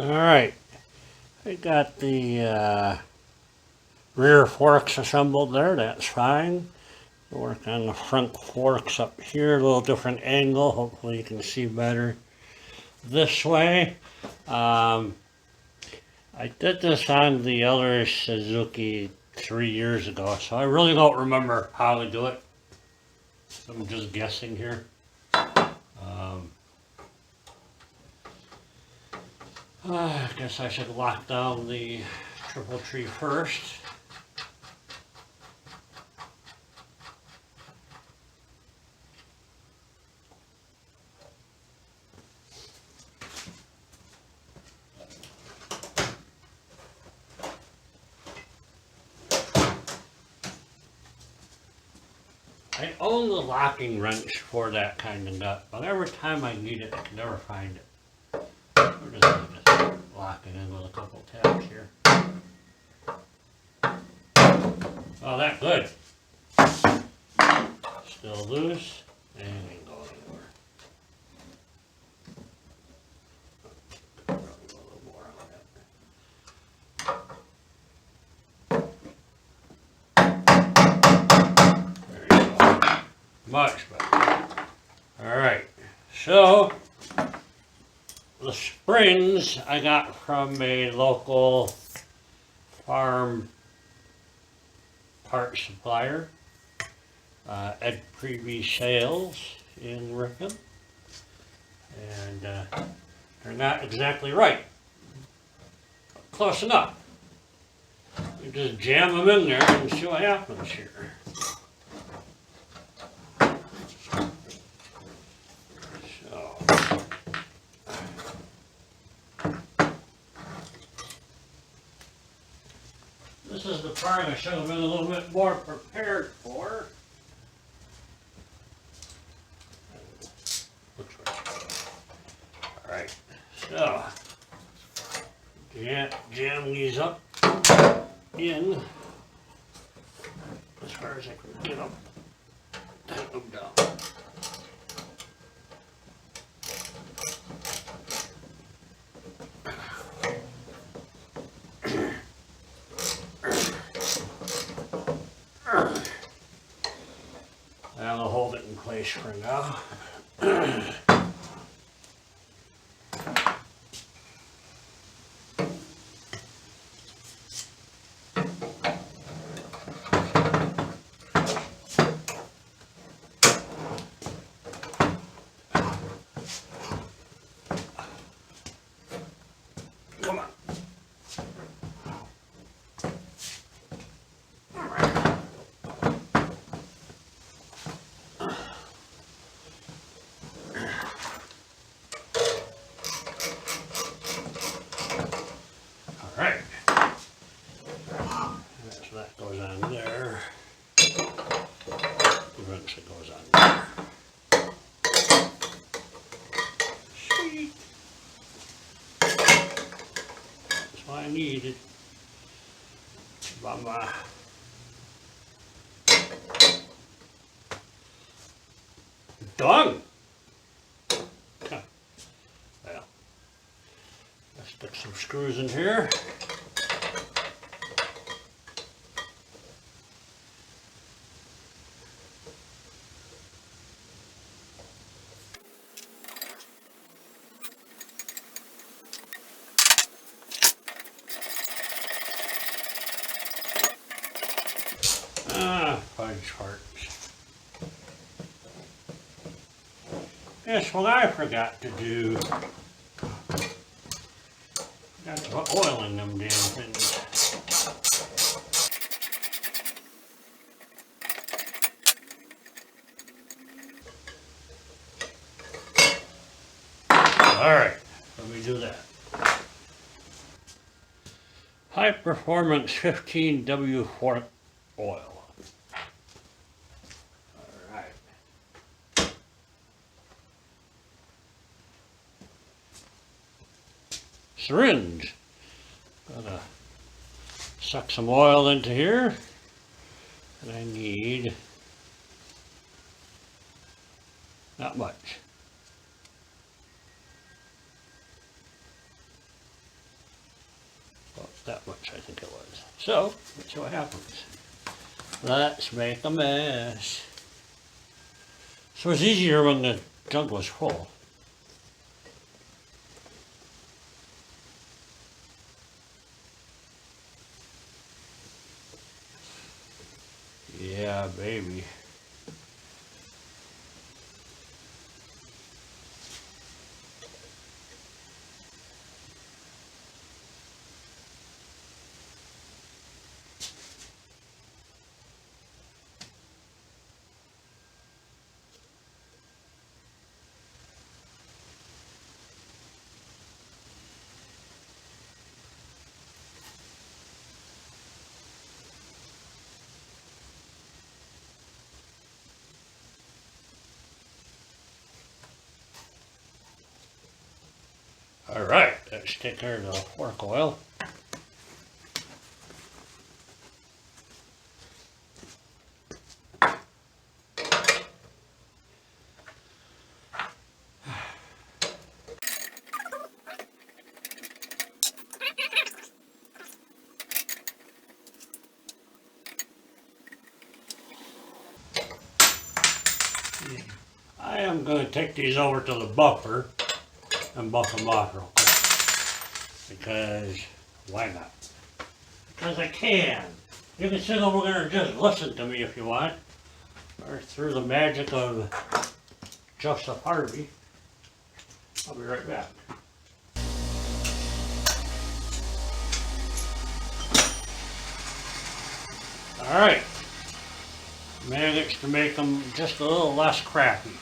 Alright, I got the rear forks assembled there, that's fine. Work on the front forks up here, a little different angle, hopefully you can see better this way. I did this on the other Suzuki 3 years ago, so I really don't remember how to do it. I'm just guessing here. I guess I should lock down the triple tree first. I own the locking wrench for that kind of nut, but every time I need it, I can never find it. We're just going to lock it in with a couple tabs here. Oh, that's good. Still loose, and ain't going anywhere. Probably a little more on that. There you go. Much better. Alright, so the springs I got from a local farm part supplier, Ed Preview Sales in Ripon, and they're not exactly right, but close enough. You just jam them in there and see what happens here. This is the part I should have been a little bit more prepared for. Alright, so jam these up in as far as I can get them. Tighten them down. I'll hold it in place for now. Come on. Alright, so that goes on there, eventually goes on there. Sweet. That's what I needed. Bama. Done! Okay. Well, let's stick some screws in here. Fudge hearts. Guess what I forgot to do? Got to put oil in them damn things. Alright, let me do that. High Performance 15W4 oil. Syringe. Gotta suck some oil into here, and I need not much. That much, I think it was. So, let's see what happens. Let's make a mess. So it's easier when the jug was full. Yeah, baby. Alright, let's take care of the fork oil. I am going to take these over to the buffer and buff them off real quick. Because, why not? Because I can. You can sit over there and just listen to me if you want. Or through the magic of Joseph Harvey. I'll be right back. Alright. Managed to make them just a little less crappy.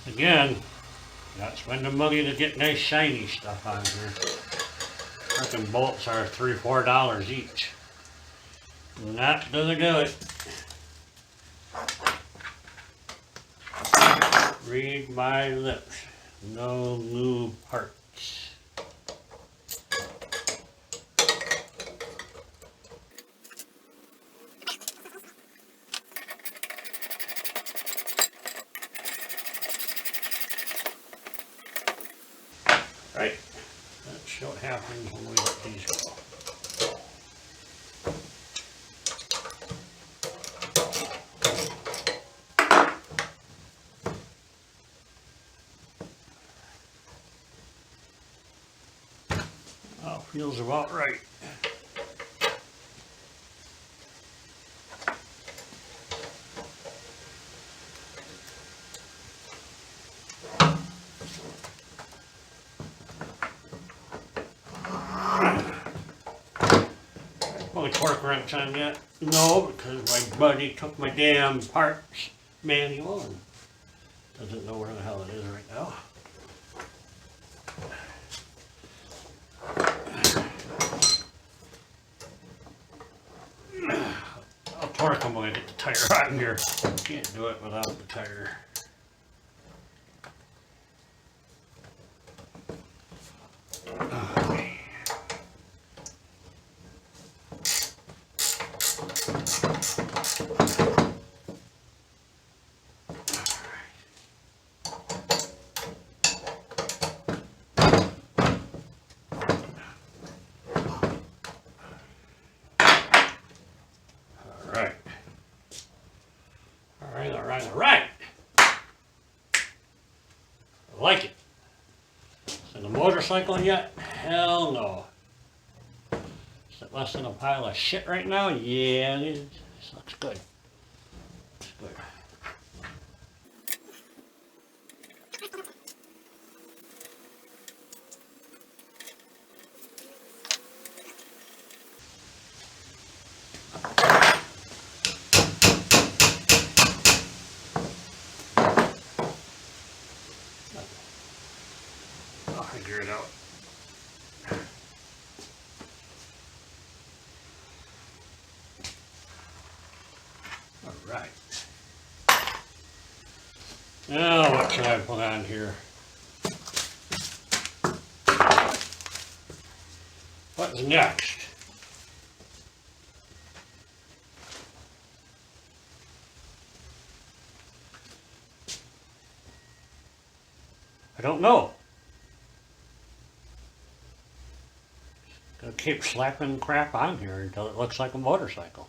Again, not spending money to get nice shiny stuff on here. Frickin' bolts are $3-4 each. Not gonna do it. Read my lips. No new parts. Right? That's what happens when we let these go. Oh, feels about right. Put a torque wrench on yet? No, because my buddy took my damn parts manual and doesn't know where the hell it is right now. I'll torque them when I get the tire on here. Can't do it without the tire. Alright. I like it. So the motorcycle yet? Hell no. Is it less than a pile of shit right now? Yeah, this looks good. Looks good. I'll figure it out. Alright. Now what should I put on here? What's next? I don't know. Gonna keep slapping crap on here until it looks like a motorcycle.